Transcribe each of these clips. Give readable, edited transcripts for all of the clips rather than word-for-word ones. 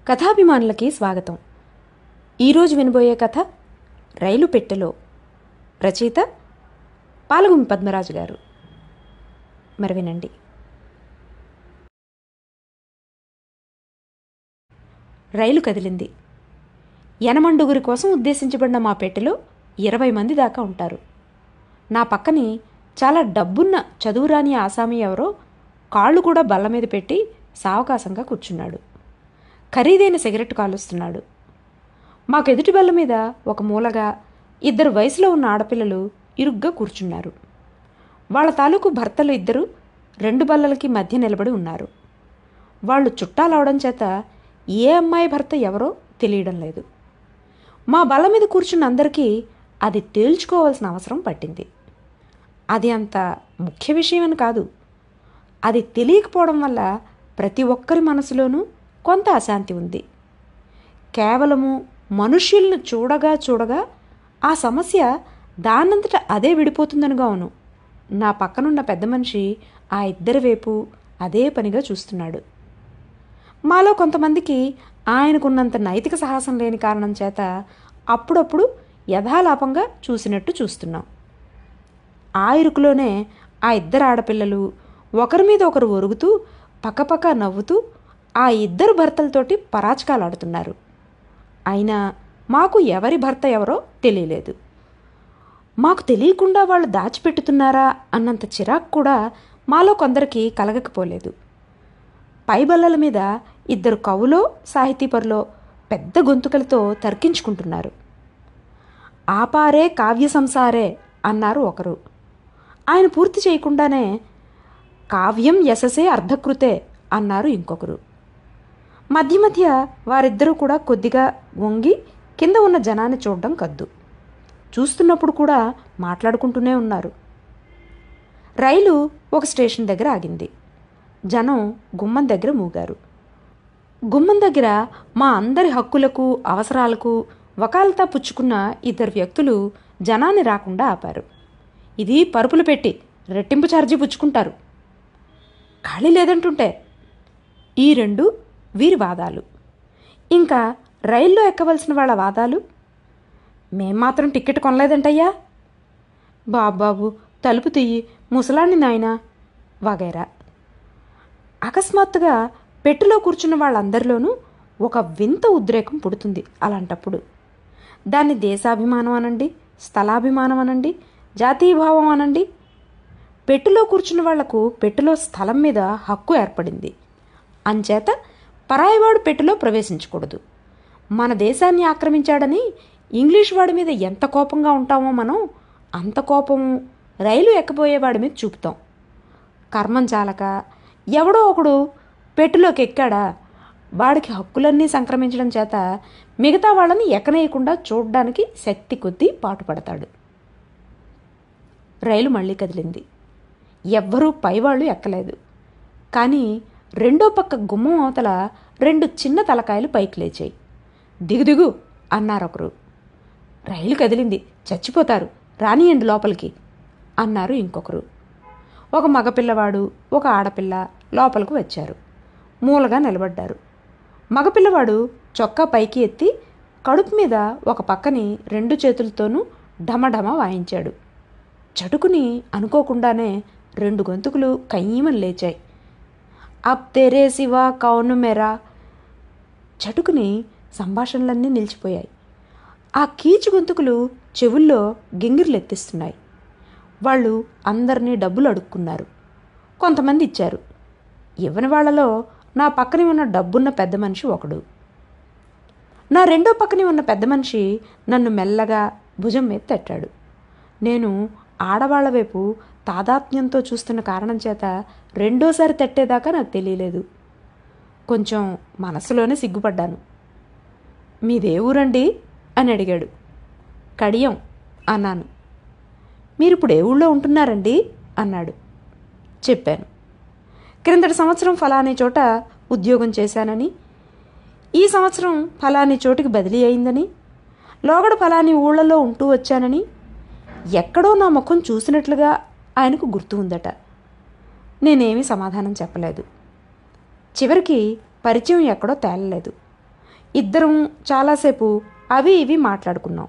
కథాభిమానులకి స్వాగతం. ఈరోజు వినబోయే కథ రైలు పెట్టెలో. రచయిత పాలగుమి పద్మరాజు గారు. మరి వినండి. రైలు కదిలింది. యనమండుగురి కోసం ఉద్దేశించబడిన మా పెట్టెలో 20 మంది దాకా ఉంటారు. నా పక్కని చాలా డబ్బున్న చదువురాని ఆసామీ ఎవరో కాళ్ళు కూడా బల్ల మీద పెట్టి సావకాశంగా కూర్చున్నాడు. ఖరీదైన సిగరెట్ కాలుస్తున్నాడు. మాకెదుటి బల్ల మీద ఒక మూలగా 2 వయసులో ఉన్న ఆడపిల్లలు ఇరుగ్గా కూర్చున్నారు. వాళ్ళ తాలూకు భర్తలు 2 2 బల్లలకి మధ్య నిలబడి ఉన్నారు. వాళ్ళు చుట్టాలవడం చేత ఏ అమ్మాయి భర్త ఎవరో తెలియడం లేదు. మా బల్ల మీద కూర్చున్న అందరికీ అది తేల్చుకోవాల్సిన అవసరం పట్టింది. అది అంత ముఖ్య విషయమని కాదు. అది తెలియకపోవడం వల్ల ప్రతి ఒక్కరి మనసులోనూ కొంత అశాంతి ఉంది. కేవలము మనుష్యులను చూడగా ఆ సమస్య దానంతట అదే విడిపోతుందనుగాను నా పక్కనున్న పెద్ద మనిషి ఆ 2 వైపు అదే పనిగా చూస్తున్నాడు. మాలో కొంతమందికి ఆయనకున్నంత నైతిక సాహసం లేని కారణం చేత అప్పుడప్పుడు యథాలాపంగా చూసినట్టు చూస్తున్నాం. ఆ ఇరుకులోనే ఆ 2 ఆడపిల్లలు ఒకరి మీద ఒకరు ఒరుగుతూ పక్కపక్క నవ్వుతూ ఆ 2 భర్తలతోటి పరాచకాలాడుతున్నారు. అయినా మాకు ఎవరి భర్త ఎవరో తెలియలేదు. మాకు తెలియకుండా వాళ్ళు దాచిపెట్టుతున్నారా అన్నంత చిరాకు కూడా మాలో కొందరికి కలగకపోలేదు. పై బల్లల మీద 2 కవులో సాహితీపరులో పెద్ద గొంతుకలతో తర్కించుకుంటున్నారు. ఆపారే కావ్య సంసారే అన్నారు ఒకరు. ఆయన పూర్తి చేయకుండానే కావ్యం యశసే అర్ధకృతే అన్నారు ఇంకొకరు. మధ్య మధ్య వారిద్దరూ కూడా కొద్దిగా వంగి కింద ఉన్న జనాన్ని చూడడం కద్దు. చూస్తున్నప్పుడు కూడా మాట్లాడుకుంటూనే ఉన్నారు. రైలు ఒక స్టేషన్ దగ్గర ఆగింది. జనం గుమ్మం దగ్గర మూగారు. గుమ్మం దగ్గర మా అందరి హక్కులకు అవసరాలకు వకాలతా పుచ్చుకున్న 2 వ్యక్తులు జనాన్ని రాకుండా ఆపారు. ఇది పరుపులు పెట్టి రెట్టింపు ఛార్జీ పుచ్చుకుంటారు, ఖాళీ లేదంటుంటే. ఈ 2 వీరి వాదాలు. ఇంకా రైల్లో ఎక్కవలసిన వాళ్ళ వాదాలు. మేం మాత్రం టికెట్ కొనలేదంటయ్యా, బాబాబు తలుపు తీయి, ముసలాన్ని నాయనా వగైరా. అకస్మాత్తుగా పెట్టెలో కూర్చున్న వాళ్ళందరిలోనూ ఒక వింత ఉద్రేకం పుడుతుంది. అలాంటప్పుడు దాన్ని దేశాభిమానం అనండి, స్థలాభిమానం అనండి, జాతీయభావం అనండి. పెట్టెలో కూర్చున్న వాళ్లకు పెట్టెలో స్థలం మీద హక్కు ఏర్పడింది. అంచేత పరాయివాడు పెట్టెలో ప్రవేశించకూడదు. మన దేశాన్ని ఆక్రమించాడని ఇంగ్లీష్ వాడి మీద ఎంత కోపంగా ఉంటామో మనం అంత కోపము రైలు ఎక్కబోయేవాడి మీద చూపుతాం. కర్మం చాలక ఎవడో ఒకడు పెట్టెలోకి ఎక్కాడా, వాడికి హక్కులన్నీ సంక్రమించడం చేత మిగతా వాళ్ళని ఎక్కనేయకుండా చూడ్డానికి శక్తి కొద్దీ పాటుపడతాడు. రైలు మళ్ళీ కదిలింది. ఎవ్వరూ పైవాళ్ళు ఎక్కలేదు. కానీ రెండో పక్క గుమ్మం అవతల 2 చిన్న తలకాయలు పైకి లేచాయి. దిగు అన్నారొకరు. రైలు కదిలింది, చచ్చిపోతారు, రానియండి లోపలికి అన్నారు ఇంకొకరు. ఒక మగపిల్లవాడు ఒక ఆడపిల్ల లోపలికి వచ్చారు. మూలగా నిలబడ్డారు. మగపిల్లవాడు చొక్కా పైకి ఎత్తి కడుపు మీద ఒక పక్కని 2 చేతులతోనూ ఢమఢమ వాయించాడు. చటుకుని అనుకోకుండానే 2 గొంతుకులు కయ్యమని లేచాయి. అబ్ తెరే శివా కౌను మెరా. చటుకుని సంభాషణలన్నీ నిలిచిపోయాయి. ఆ కీచు గొంతుకులు చెవుల్లో గింగిర్లు ఎత్తిస్తున్నాయి. వాళ్ళు అందరినీ డబ్బులు అడుక్కున్నారు. కొంతమంది ఇచ్చారు. ఇవ్వని వాళ్లలో నా పక్కనే ఉన్న డబ్బున్న పెద్ద మనిషి ఒకడు. నా రెండో పక్కనే ఉన్న పెద్ద మనిషి నన్ను మెల్లగా భుజం మీద తట్టాడు. నేను ఆడవాళ్ల వైపు తాదాత్మ్యంతో చూస్తున్న కారణం చేత రెండోసారి తట్టేదాకా నాకు తెలియలేదు. కొంచెం మనసులోనే సిగ్గుపడ్డాను. మీదే ఊరండి అని అడిగాడు. కడియం అన్నాను. మీరిప్పుడు ఏ ఊళ్ళో ఉంటున్నారండి అన్నాడు. చెప్పాను. క్రిందటి సంవత్సరం ఫలానీ చోట ఉద్యోగం చేశానని, ఈ సంవత్సరం ఫలానీ చోటికి బదిలీ అయిందని, లోగడ ఫలానీ ఊళ్ళలో ఉంటూ వచ్చానని. ఎక్కడో నా ముఖం చూసినట్లుగా ఆయనకు గుర్తు ఉందట. నేనేమీ సమాధానం చెప్పలేదు. చివరికి పరిచయం ఎక్కడో తేలలేదు. ఇద్దరం చాలాసేపు అవి ఇవి మాట్లాడుకున్నాం.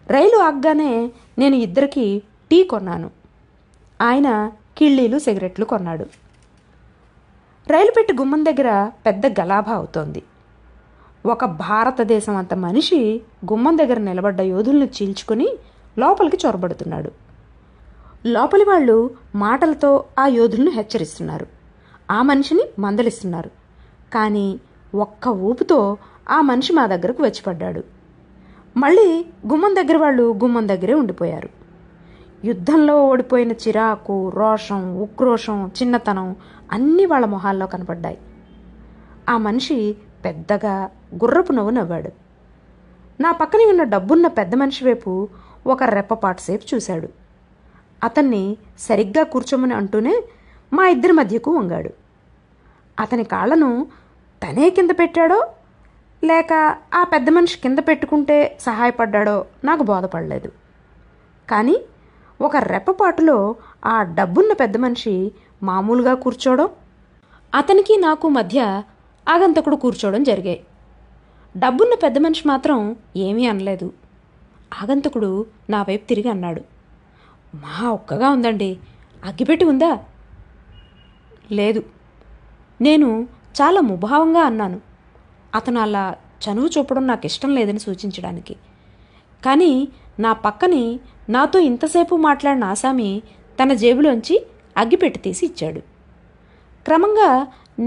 రైలు ఆగగానే నేను ఇద్దరికి టీ కొన్నాను. ఆయన కిళ్ళీలు సిగరెట్లు కొన్నాడు. రైలు పెట్టి గుమ్మం దగ్గర పెద్ద గలాభా అవుతోంది. ఒక భారతదేశం అంత మనిషి గుమ్మం దగ్గర నిలబడ్డ యోధుల్ని చీల్చుకుని లోపలికి చొరబడుతున్నాడు. లోపలి వాళ్ళు మాటలతో ఆ యోధుల్ని హెచ్చరిస్తున్నారు, ఆ మనిషిని మందలిస్తున్నారు. కానీ ఒక్క ఊపుతో ఆ మనిషి మా దగ్గరకు వచ్చి పడ్డాడు. మళ్ళీ గుమ్మం దగ్గర వాళ్ళు గుమ్మం దగ్గరే ఉండిపోయారు. యుద్ధంలో ఓడిపోయిన చిరాకు, రోషం, ఉక్రోషం, చిన్నతనం అన్నీ వాళ్ళ మొహాల్లో కనపడ్డాయి. ఆ మనిషి పెద్దగా గుర్రపు నవ్వు నవ్వాడు. నా పక్కనే ఉన్న డబ్బున్న పెద్ద మనిషి వైపు ఒక రెప్పపాటు సేపు చూశాడు. అతన్ని సరిగ్గా కూర్చోమని అంటూనే మా ఇద్దరి మధ్యకు వంగాడు. అతని కాళ్లను తనే కింద పెట్టాడో లేక ఆ పెద్ద మనిషి కింద పెట్టుకుంటే సహాయపడ్డాడో నాకు బోధపడలేదు. కానీ ఒక రెప్పపాటులో ఆ డబ్బున్న పెద్ద మనిషి మామూలుగా కూర్చోవడం, అతనికి నాకు మధ్య ఆగంతకుడు కూర్చోవడం జరిగాయి. డబ్బున్న పెద్ద మనిషి మాత్రం ఏమీ అనలేదు. ఆగంతకుడు నా వైపు తిరిగి అన్నాడు, మా ఒక్కగా ఉందండి, అగ్గిపెట్టి ఉందా? లేదు. నేను చాలా ముభావంగా అన్నాను. అతను అలా చనువు చూపడం నాకు ఇష్టం లేదని సూచించడానికి. కానీ నా పక్కని నాతో ఇంతసేపు మాట్లాడిన ఆసామి తన జేబులోంచి అగ్గిపెట్టి తీసి ఇచ్చాడు. క్రమంగా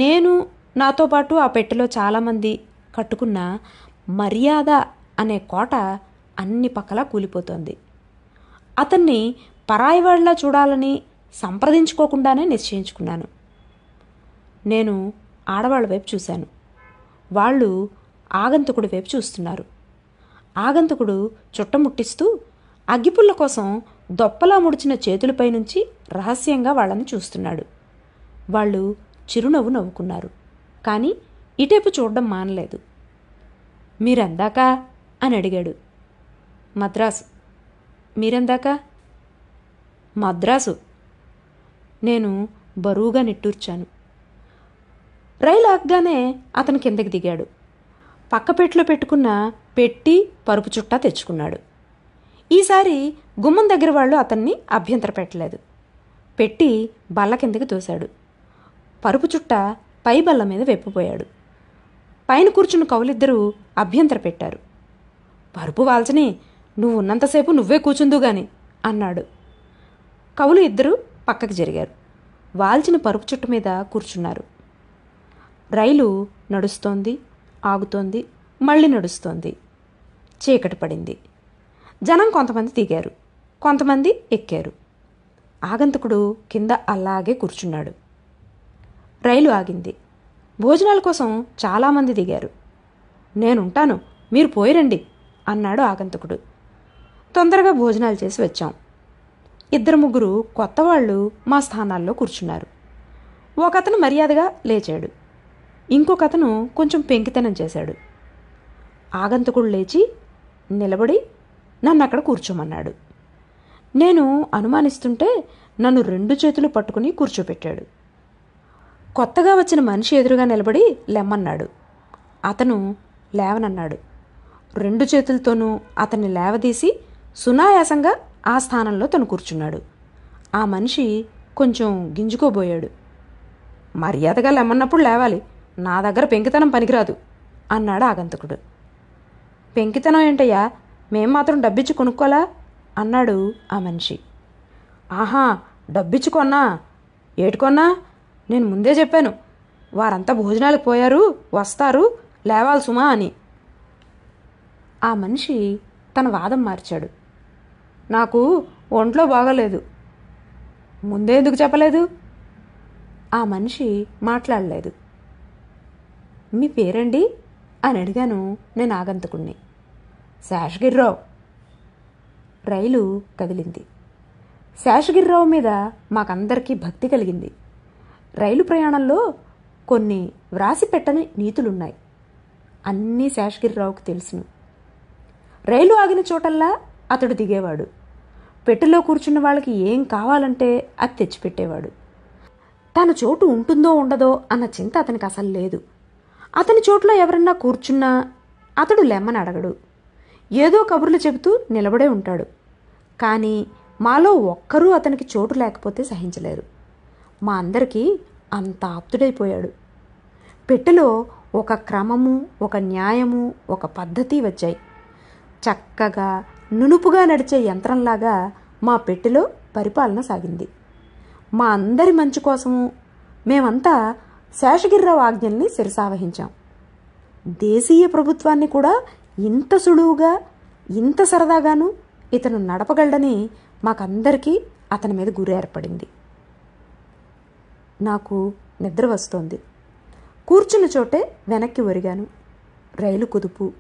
నేను, నాతో పాటు ఆ పెట్టెలో చాలామంది కట్టుకున్న మర్యాద అనే కోట అన్ని పక్కలా కూలిపోతోంది. అతన్ని పరాయివాళ్లా చూడాలని సంప్రదించుకోకుండానే నిశ్చయించుకున్నాను. నేను ఆడవాళ్ళ వైపు చూశాను. వాళ్ళు ఆగంతకుడి వైపు చూస్తున్నారు. ఆగంతకుడు చుట్టముట్టిస్తూ అగ్గిపుల్ల కోసం దొప్పలా ముడిచిన చేతులపై నుంచి రహస్యంగా వాళ్ళని చూస్తున్నాడు. వాళ్ళు చిరునవ్వు నవ్వుకున్నారు. కానీ ఇటేపు చూడడం మానలేదు. మీరెందాకా అని అడిగాడు. మద్రాసు. మీరెందాకా? మద్రాసు. నేను బరువుగా నిట్టూర్చాను. రైలు ఆగ్గానే అతను కిందకి దిగాడు. పక్కపెట్టులో పెట్టుకున్న పెట్టి, పరుపు చుట్టా తెచ్చుకున్నాడు. ఈసారి గుమ్మం దగ్గర వాళ్ళు అతన్ని అభ్యంతర పెట్టలేదు. పెట్టి బల్ల కిందకి తోశాడు. పరుపు చుట్ట పై బల్ల మీద వెప్పిపోయాడు. పైన కూర్చున్న కవులిద్దరూ అభ్యంతర పెట్టారు. పరుపు వాల్చని, నువ్వు ఉన్నంతసేపు నువ్వే కూర్చుందు గాని అన్నాడు. కవులు ఇద్దరూ పక్కకి జరిగారు. వాల్చిన పరుపు చుట్ట మీద కూర్చున్నారు. రైలు నడుస్తోంది, ఆగుతోంది, మళ్ళీ నడుస్తోంది. చీకటి పడింది. జనం కొంతమంది దిగారు, కొంతమంది ఎక్కారు. ఆగంతకుడు కింద అలాగే కూర్చున్నాడు. రైలు ఆగింది. భోజనాల కోసం చాలామంది దిగారు. నేనుంటాను, మీరు పోయిరండి అన్నాడు ఆగంతకుడు. తొందరగా భోజనాలు చేసి వచ్చాం. 2-3 కొత్త వాళ్ళు మా స్థానాల్లో కూర్చున్నారు. ఒకతను మర్యాదగా లేచాడు. ఇంకొకతను కొంచెం పెంకితనం చేశాడు. ఆగంతకుడు లేచి నిలబడి నన్ను అక్కడ కూర్చోమన్నాడు. నేను అనుమానిస్తుంటే నన్ను 2 చేతులు పట్టుకుని కూర్చోపెట్టాడు. కొత్తగా వచ్చిన మనిషి ఎదురుగా నిలబడి లెమ్మన్నాడు. అతను లేవనన్నాడు. 2 చేతులతోనూ అతన్ని లేవదీసి సునాయాసంగా ఆ స్థానంలో తను కూర్చున్నాడు. ఆ మనిషి కొంచెం గింజుకోబోయాడు. మర్యాదగా లెమ్మన్నప్పుడు లేవాలి, నా దగ్గర పెంకితనం పనికిరాదు అన్నాడు ఆగంతకుడు. పెంకితనం ఏంటయ్యా, మేం మాత్రం డబ్బిచ్చి కొనుక్కోలా అన్నాడు ఆ మనిషి. ఆహా, డబ్బిచ్చి కొన్నా? ఏటుకొన్నా? నేను ముందే చెప్పాను, వారంతా భోజనాలకు పోయారు, వస్తారు, లేవాలి సుమా అని. ఆ మనిషి తన వాదం మార్చాడు. నాకు ఒంట్లో బాగలేదు. ముందే ఎందుకు చెప్పలేదు? ఆ మనిషి మాట్లాడలేదు. మీ పేరండి అని అడిగాను నేను ఆగంతకుణ్ణి. శేషగిరిరావు. రైలు కదిలింది. శేషగిరిరావు మీద మాకందరికీ భక్తి కలిగింది. రైలు ప్రయాణంలో కొన్ని వ్రాసి పెట్టని నీతులున్నాయి. అన్నీ శేషగిరిరావుకు తెలుసును. రైలు ఆగిన చోటల్లా అతడు దిగేవాడు. పెట్టెలో కూర్చున్న వాళ్ళకి ఏం కావాలంటే అది తెచ్చిపెట్టేవాడు. తన చోటు ఉంటుందో ఉండదో అన్న చింత అతనికి అసలు లేదు. అతని చోట్లో ఎవరన్నా కూర్చున్నా అతడు లెమ్మని అడగడు. ఏదో కబుర్లు చెబుతూ నిలబడే ఉంటాడు. కానీ మాలో ఒక్కరూ అతనికి చోటు లేకపోతే సహించలేరు. మా అందరికీ అంత ఆప్తుడైపోయాడు. పెట్టెలో ఒక క్రమము, ఒక న్యాయము, ఒక పద్ధతి వచ్చాయి. చక్కగా నునుపుగా నడిచే యంత్రంలాగా మా పెట్టెలో పరిపాలన సాగింది. మా అందరి మంచి కోసము మేమంతా శేషగిరిరావు ఆజ్ఞల్ని శిరసావహించాం. దేశీయ ప్రభుత్వాన్ని కూడా ఇంత సులువుగా, ఇంత సరదాగాను ఇతను నడపగలడని మాకందరికీ అతని మీద గురి ఏర్పడింది. నాకు నిద్ర వస్తోంది. కూర్చున్న చోటే వెనక్కి ఒరిగాను. రైలు కుదుపు.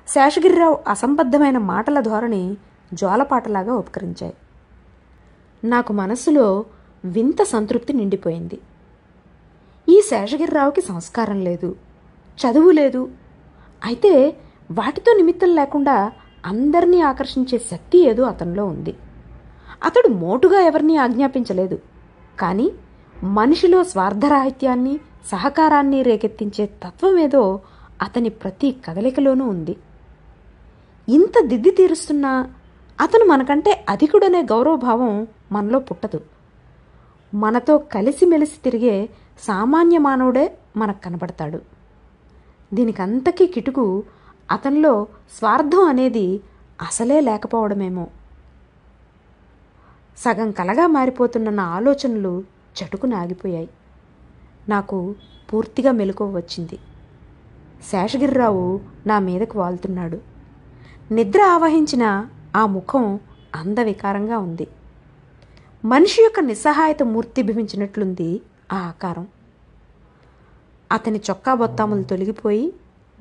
శేషగిరిరావు అసంబద్ధమైన మాటల ధోరణి జోలపాటలాగా ఉపకరించాయి. నాకు మనస్సులో వింత సంతృప్తి నిండిపోయింది. ఈ శేషగిరిరావుకి సంస్కారం లేదు, చదువు లేదు. అయితే వాటితో నిమిత్తం లేకుండా అందరినీ ఆకర్షించే శక్తి ఏదో అతనిలో ఉంది. అతడు మోటుగా ఎవరినీ ఆజ్ఞాపించలేదు. కానీ మనిషిలో స్వార్థరాహిత్యాన్ని, సహకారాన్ని రేకెత్తించే తత్వమేదో అతని ప్రతి కదలికలోనూ ఉంది. ఇంత దిద్ది తీరుస్తున్నా అతను మనకంటే అధికుడనే గౌరవభావం మనలో పుట్టదు. మనతో కలిసిమెలిసి తిరిగే సామాన్య మానవుడే మనకు కనబడతాడు. దీనికంతకీ కిటుకు అతనిలో స్వార్థం అనేది అసలే లేకపోవడమేమో. సగం కలగా మారిపోతున్న నా ఆలోచనలు చటుకున ఆగిపోయాయి. నాకు పూర్తిగా మెలకువ వచ్చింది. శేషగిరిరావు నా మీదకు వాలుతున్నాడు. నిద్ర ఆవహించిన ఆ ముఖం అందవికారంగా ఉంది. మనిషి యొక్క నిస్సహాయత మూర్తిభవించినట్లుంది ఆ ఆకారం. అతని చొక్కా బొత్తాములు తొలగిపోయి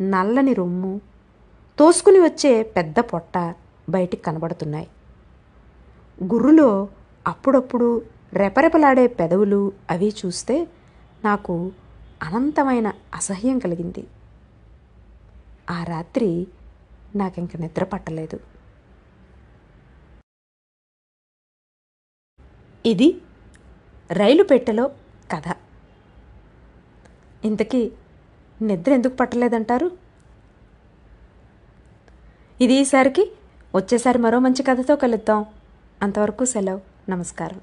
నల్లని రొమ్ము, తోసుకుని వచ్చే పెద్ద పొట్ట బయటికి కనబడుతున్నాయి. గుర్రులో అప్పుడప్పుడు రెపరెపలాడే పెదవులు అవి చూస్తే నాకు అనంతమైన అసహ్యం కలిగింది. ఆ రాత్రి నాకింక నిద్ర పట్టలేదు. ఇది రైలు పెట్టెలో కథ. ఇంతకీ నిద్ర ఎందుకు పట్టలేదంటారు? ఇది ఈసారికి. వచ్చేసారి మరో మంచి కథతో కలుద్దాం. అంతవరకు సెలవు. నమస్కారం.